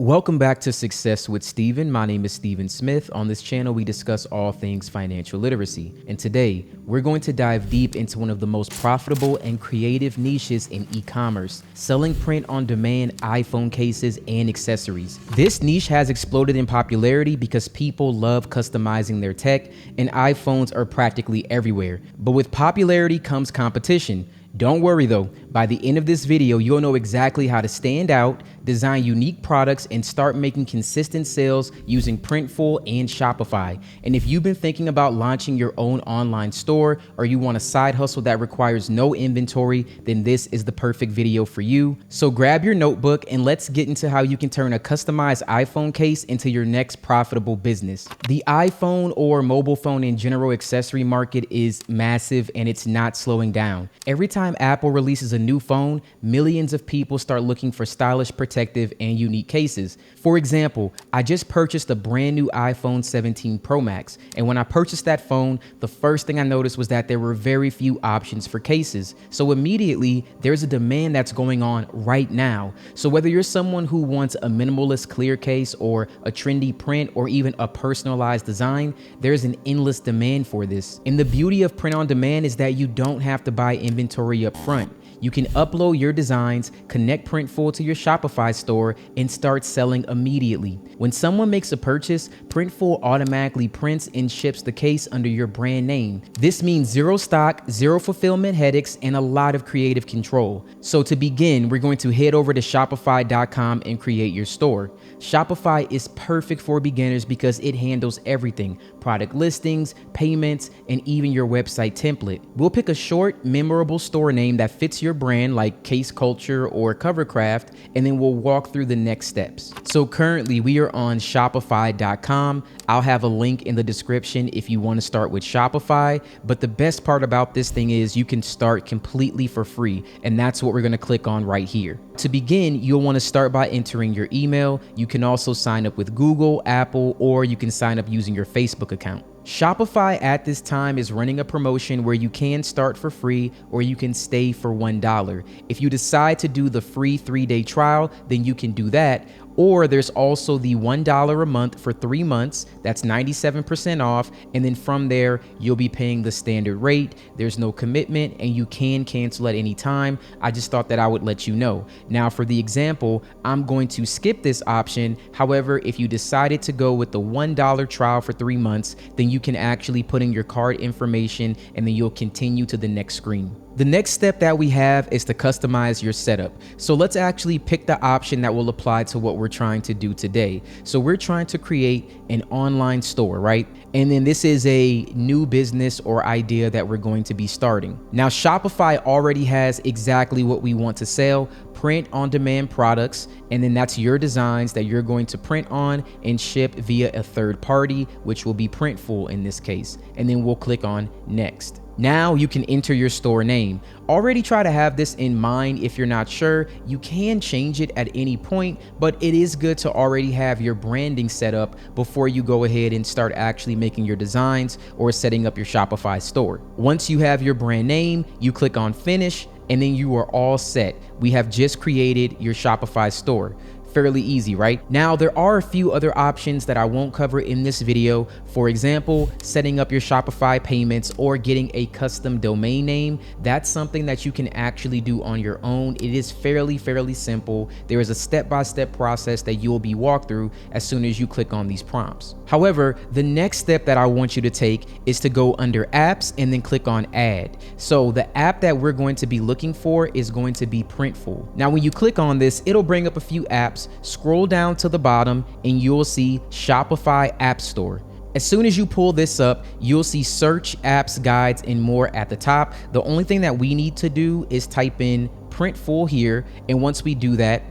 Welcome back to Success with Steven. My name is Steven Smith. On this channel, we discuss all things financial literacy. And today, we're going to dive deep into one of the most profitable and creative niches in e-commerce, selling print-on-demand iPhone cases and accessories. This niche has exploded in popularity because people love customizing their tech, and iPhones are practically everywhere. But with popularity comes competition. Don't worry though, by the end of this video, you'll know exactly how to stand out, design unique products, and start making consistent sales using Printful and Shopify. And if you've been thinking about launching your own online store, or you want a side hustle that requires no inventory, then this is the perfect video for you. So grab your notebook and let's get into how you can turn a customized iPhone case into your next profitable business. The iPhone or mobile phone in general accessory market is massive and it's not slowing down. Every time Apple releases a new phone, millions of people start looking for stylish, protective, and unique cases. For example, I just purchased a brand new iPhone 17 Pro Max, and when I purchased that phone, the first thing I noticed was that there were very few options for cases. So immediately, there's a demand that's going on right now. So whether you're someone who wants a minimalist clear case or a trendy print or even a personalized design, there's an endless demand for this. And the beauty of print on demand is that you don't have to buy inventory up front. You can upload your designs, connect Printful to your Shopify store, and start selling immediately. When someone makes a purchase, Printful automatically prints and ships the case under your brand name. This means zero stock, zero fulfillment headaches, and a lot of creative control. So to begin, we're going to head over to Shopify.com and create your store. Shopify is perfect for beginners because it handles everything: product listings, payments, and even your website template. We'll pick a short, memorable store name that fits your brand, like Case Culture or Covercraft, and then we'll walk through the next steps. So currently we are on Shopify.com. I'll have a link in the description if you want to start with Shopify, but the best part about this thing is you can start completely for free, and that's what we're going to click on right here. To begin, you'll want to start by entering your email. You can also sign up with Google, Apple, or you can sign up using your Facebook account. Shopify at this time is running a promotion where you can start for free or you can stay for $1. If you decide to do the free 3-day trial, then you can do that. Or there's also the $1 a month for 3 months. That's 97% off. And then from there, you'll be paying the standard rate. There's no commitment and you can cancel at any time. I just thought that I would let you know. Now for the example, I'm going to skip this option. However, if you decided to go with the $1 trial for 3 months, then you can actually put in your card information and then you'll continue to the next screen. The next step that we have is to customize your setup. So let's actually pick the option that will apply to what we're trying to do today. So we're trying to create an online store, right? And then this is a new business or idea that we're going to be starting. Now, Shopify already has exactly what we want to sell: print on demand products. And then that's your designs that you're going to print on and ship via a third party, which will be Printful in this case. And then we'll click on next. Now you can enter your store name. Already try to have this in mind. If you're not sure, you can change it at any point, but it is good to already have your branding set up before you go ahead and start actually making your designs or setting up your Shopify store. Once you have your brand name, you click on finish and then you are all set. We have just created your Shopify store. Fairly easy, right? Now, there are a few other options that I won't cover in this video. For example, setting up your Shopify payments or getting a custom domain name. That's something that you can actually do on your own. It is fairly simple. There is a step-by-step process that you'll be walked through as soon as you click on these prompts. However, the next step that I want you to take is to go under apps and then click on add. So the app that we're going to be looking for is going to be Printful. Now, when you click on this, it'll bring up a few apps. Scroll down to the bottom and you'll see Shopify App Store. As soon as you pull this up, you'll see search, apps, guides, and more at the top. The only thing that we need to do is type in Printful here. And once we do that,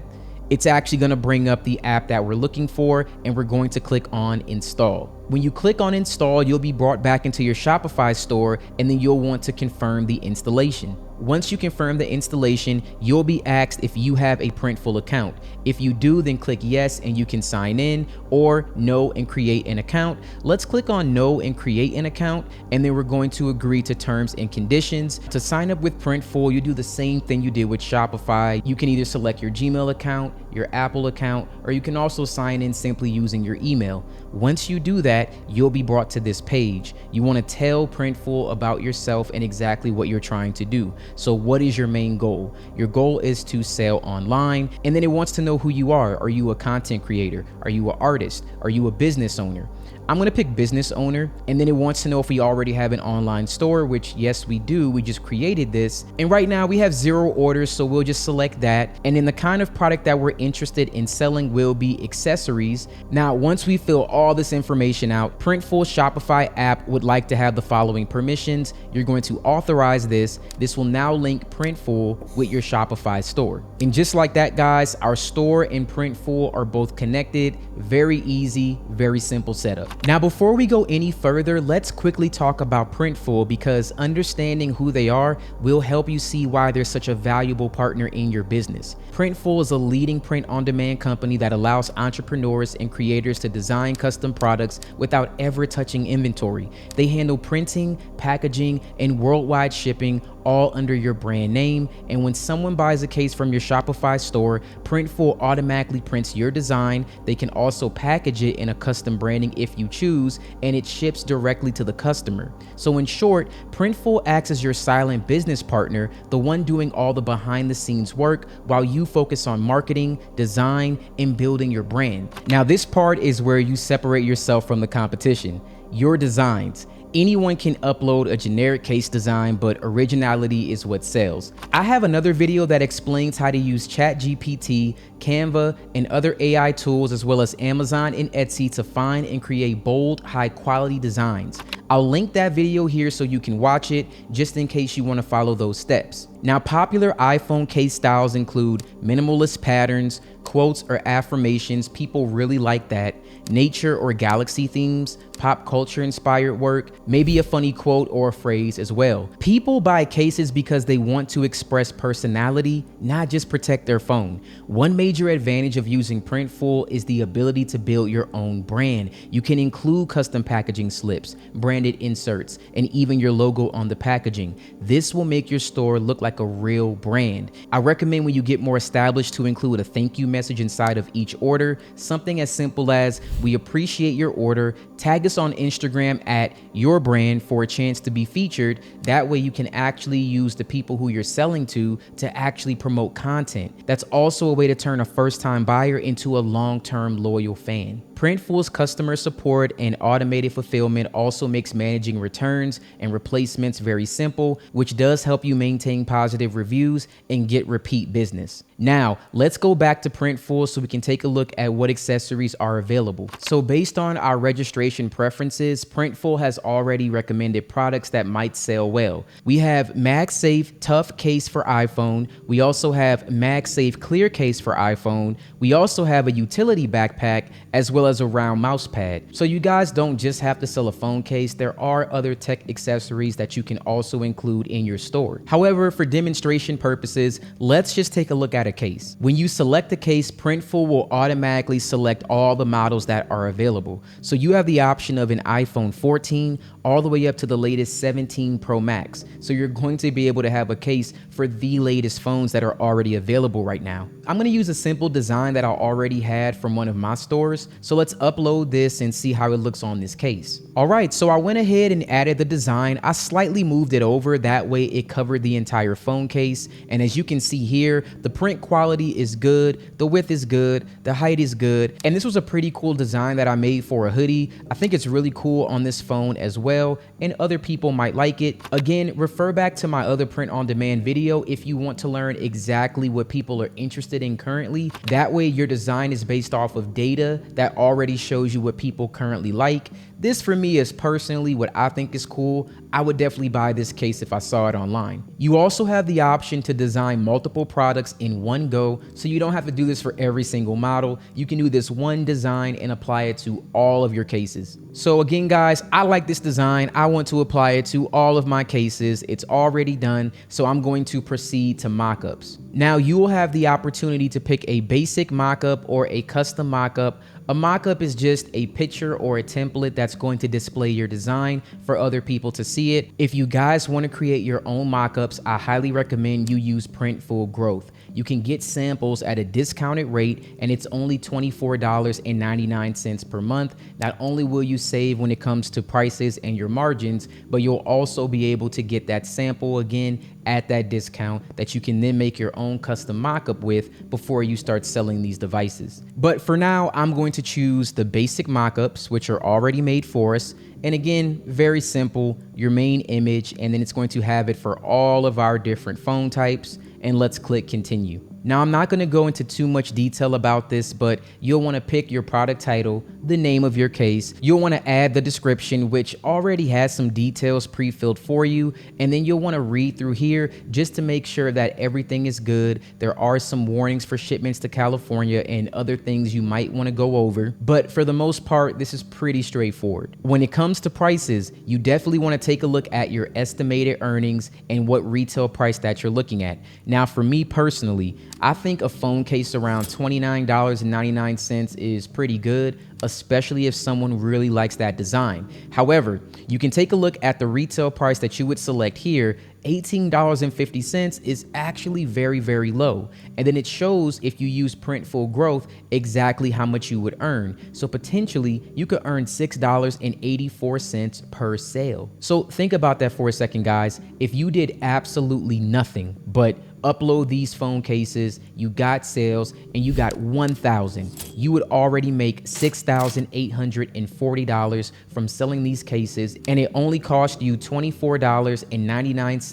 it's actually going to bring up the app that we're looking for, and we're going to click on install. When you click on install, you'll be brought back into your Shopify store, and then you'll want to confirm the installation. Once you confirm the installation, you'll be asked if you have a Printful account. If you do, then click yes and you can sign in, or no and create an account. Let's click on no and create an account, and then we're going to agree to terms and conditions. To sign up with Printful, you do the same thing you did with Shopify. You can either select your Gmail account, your Apple account, or you can also sign in simply using your email. Once you do that, you'll be brought to this page. You want to tell Printful about yourself and exactly what you're trying to do. So what is your main goal? Your goal is to sell online, and then it wants to know who you are. Are you a content creator? Are you an artist? Are you a business owner? I'm gonna pick business owner, and then it wants to know if we already have an online store, which yes, we do. We just created this. And right now we have 0 orders, so we'll just select that. And then the kind of product that we're interested in selling will be accessories. Now, once we fill all this information out, Printful Shopify app would like to have the following permissions. You're going to authorize this. This will now link Printful with your Shopify store. And just like that, guys, our store and Printful are both connected. Very easy, very simple setup. Now, before we go any further, let's quickly talk about Printful, because understanding who they are will help you see why they're such a valuable partner in your business. Printful is a leading print-on-demand company that allows entrepreneurs and creators to design custom products without ever touching inventory. They handle printing, packaging, and worldwide shipping, all under your brand name. And when someone buys a case from your Shopify store, Printful automatically prints your design. They can also package it in a custom branding if you choose, and it ships directly to the customer. So in short, Printful acts as your silent business partner, the one doing all the behind the scenes work while you focus on marketing, design, and building your brand. Now, this part is where you separate yourself from the competition. Your designs. Anyone can upload a generic case design, but originality is what sells. I have another video that explains how to use ChatGPT, Canva, and other AI tools, as well as Amazon and Etsy, to find and create bold, high quality designs. I'll link that video here so you can watch it, just in case you want to follow those steps. Now, popular iPhone case styles include minimalist patterns, quotes or affirmations. People really like that. Nature or galaxy themes, pop culture inspired work, maybe a funny quote or a phrase as well. People buy cases because they want to express personality, not just protect their phone. One major advantage of using Printful is the ability to build your own brand. You can include custom packaging slips, branded inserts, and even your logo on the packaging. This will make your store look like a real brand. I recommend when you get more established to include a thank you message inside of each order, something as simple as, "We appreciate your order. Tag us on Instagram at your brand for a chance to be featured." That way you can actually use the people who you're selling to actually promote content. That's also a way to turn a first-time buyer into a long-term loyal fan. Printful's customer support and automated fulfillment also makes managing returns and replacements very simple, which does help you maintain positive reviews and get repeat business. Now, let's go back to Printful so we can take a look at what accessories are available. So based on our registration preferences, Printful has already recommended products that might sell well. We have MagSafe Tough Case for iPhone. We also have MagSafe Clear Case for iPhone. We also have a utility backpack, as well as a round mouse pad. So you guys don't just have to sell a phone case. There are other tech accessories that you can also include in your store. However, for demonstration purposes, let's just take a look at a case. When you select a case, Printful will automatically select all the models that are available. So you have the option of an iPhone 14 all the way up to the latest 17 Pro Max. So you're going to be able to have a case for the latest phones that are already available right now. I'm going to use a simple design that I already had from one of my stores. So let's upload this and see how it looks on this case. All right, so I went ahead and added the design. I slightly moved it over, that way it covered the entire phone case. And as you can see here, the print quality is good, the width is good, the height is good. And this was a pretty cool design that I made for a hoodie. I think it's really cool on this phone as well, and other people might like it. Again, refer back to my other print on demand video if you want to learn exactly what people are interested in currently. That way your design is based off of data that already shows you what people currently like. This for me is personally what I think is cool. I would definitely buy this case if I saw it online. You also have the option to design multiple products in one go, so you don't have to do this for every single model. You can do this one design and apply it to all of your cases. So again, guys, I like this design. I want to apply it to all of my cases. It's already done, so I'm going to proceed to mockups. Now you will have the opportunity to pick a basic mockup or a custom mockup. A mockup is just a picture or a template that's going to display your design for other people to see it. If you guys want to create your own mockups, I highly recommend you use Printful Growth. You can get samples at a discounted rate, and it's only $24.99 per month. Not only will you save when it comes to prices and your margins, but you'll also be able to get that sample again at that discount that you can then make your own custom mockup with before you start selling these devices. But for now, I'm going to choose the basic mockups, which are already made for us. And again, very simple, your main image, and then it's going to have it for all of our different phone types. And let's click continue. Now, I'm not going to go into too much detail about this, but you'll want to pick your product title, the name of your case. You'll want to add the description, which already has some details pre-filled for you. And then you'll want to read through here just to make sure that everything is good. There are some warnings for shipments to California and other things you might want to go over. But for the most part, this is pretty straightforward. When it comes to prices, you definitely want to take a look at your estimated earnings and what retail price that you're looking at. Now, for me personally, I think a phone case around $29.99 is pretty good, especially if someone really likes that design. However, you can take a look at the retail price that you would select here. $18.50 is actually very, very low. And then it shows, if you use Printful Growth, exactly how much you would earn. So potentially you could earn $6.84 per sale. So think about that for a second, guys. If you did absolutely nothing but upload these phone cases, you got sales, and you got 1,000, you would already make $6,840 from selling these cases, and it only cost you $24.99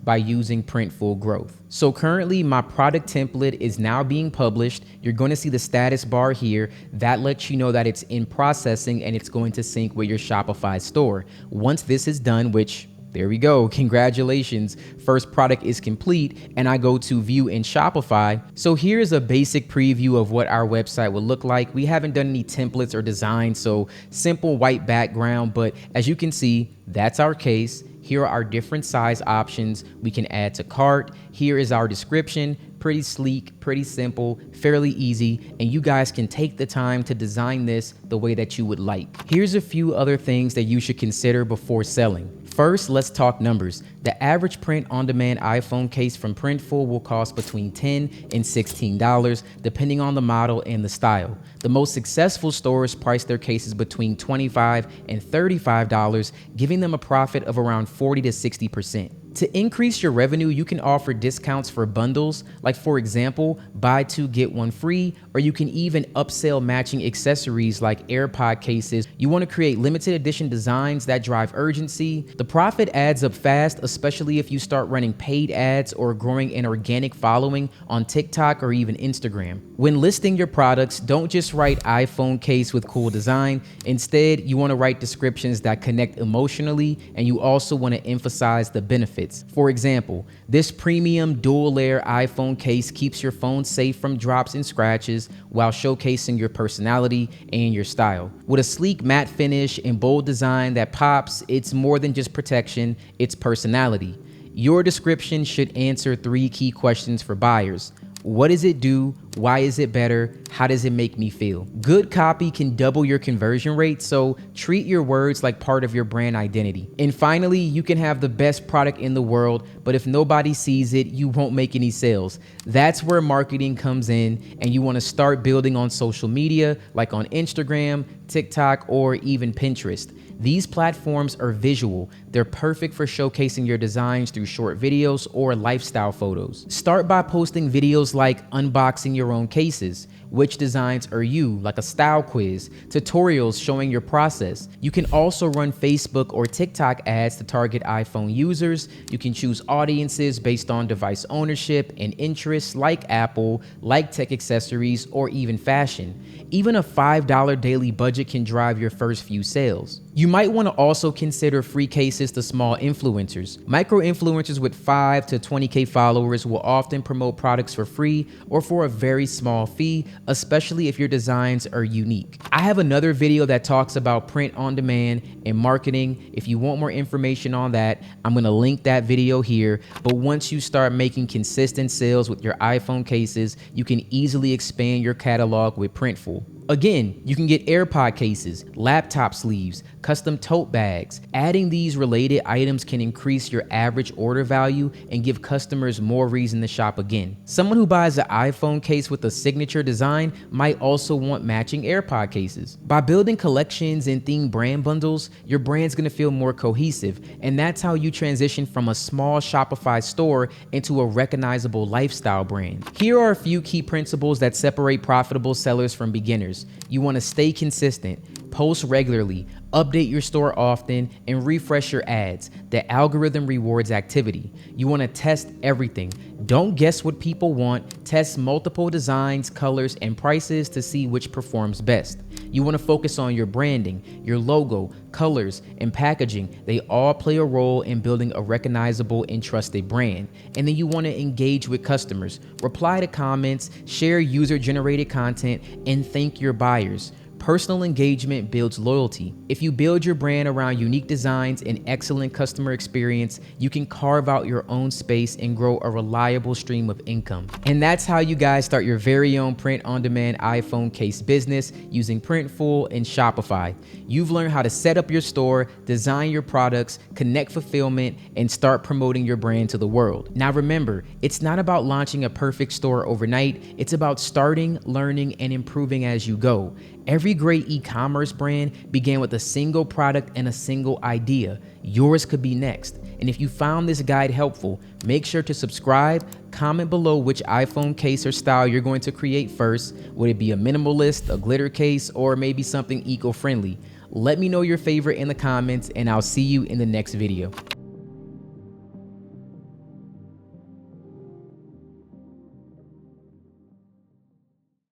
by using Printful Growth. So currently my product template is now being published. You're going to see the status bar here. That lets you know that it's in processing and it's going to sync with your Shopify store. Once this is done, which there we go. Congratulations. First product is complete, and I go to view in Shopify. So here's a basic preview of what our website will look like. We haven't done any templates or designs, so simple white background, but as you can see, that's our case. Here are our different size options we can add to cart. Here is our description. Pretty sleek, pretty simple, fairly easy, and you guys can take the time to design this the way that you would like. Here's a few other things that you should consider before selling. First, let's talk numbers. The average print-on-demand iPhone case from Printful will cost between $10 and $16, depending on the model and the style. The most successful stores price their cases between $25 and $35, giving them a profit of around 40 to 60%. To increase your revenue, you can offer discounts for bundles, like for example, buy two, get one free, or you can even upsell matching accessories like AirPod cases. You want to create limited edition designs that drive urgency. The profit adds up fast, especially if you start running paid ads or growing an organic following on TikTok or even Instagram. When listing your products, don't just write iPhone case with cool design. Instead, you want to write descriptions that connect emotionally, and you also want to emphasize the benefits. For example, this premium dual layer iPhone case keeps your phone safe from drops and scratches while showcasing your personality and your style. With a sleek matte finish and bold design that pops, it's more than just protection, it's personality. Your description should answer 3 key questions for buyers. What does it do? Why is it better? How does it make me feel? Good copy can double your conversion rate, so treat your words like part of your brand identity. And finally, you can have the best product in the world, but if nobody sees it, you won't make any sales. That's where marketing comes in, and you want to start building on social media, like on Instagram, TikTok, or even Pinterest. These platforms are visual. They're perfect for showcasing your designs through short videos or lifestyle photos. Start by posting videos like unboxing your own cases, which designs are you, like a style quiz, tutorials showing your process. You can also run Facebook or TikTok ads to target iPhone users. You can choose audiences based on device ownership and interests like Apple, like tech accessories, or even fashion. Even a $5 daily budget can drive your first few sales. You might want to also consider free cases to small influencers. Micro influencers with 5 to 20K followers will often promote products for free or for a very small fee, especially if your designs are unique. I have another video that talks about print on demand and marketing. If you want more information on that, I'm going to link that video here. But once you start making consistent sales with your iPhone cases, you can easily expand your catalog with Printful. Again, you can get AirPod cases, laptop sleeves, custom tote bags. Adding these related items can increase your average order value and give customers more reason to shop again. Someone who buys an iPhone case with a signature design might also want matching AirPod cases. By building collections and themed brand bundles, your brand's gonna feel more cohesive, and that's how you transition from a small Shopify store into a recognizable lifestyle brand. Here are a few key principles that separate profitable sellers from beginners. You want to stay consistent, post regularly, update your store often, and refresh your ads. The algorithm rewards activity. You want to test everything. Don't guess what people want. Test multiple designs, colors, and prices to see which performs best. You want to focus on your branding, your logo, colors, and packaging. They all play a role in building a recognizable and trusted brand. And then you want to engage with customers, reply to comments, share user-generated content, and thank your buyers. Personal engagement builds loyalty. If you build your brand around unique designs and excellent customer experience, you can carve out your own space and grow a reliable stream of income. And that's how you guys start your very own print-on-demand iPhone case business using Printful and Shopify. You've learned how to set up your store, design your products, connect fulfillment, and start promoting your brand to the world. Now remember, it's not about launching a perfect store overnight. It's about starting, learning, and improving as you go. Every great e-commerce brand began with a single product and a single idea. Yours could be next. And if you found this guide helpful, make sure to subscribe, comment below which iPhone case or style you're going to create first. Would it be a minimalist, a glitter case, or maybe something eco-friendly? Let me know your favorite in the comments, and I'll see you in the next video.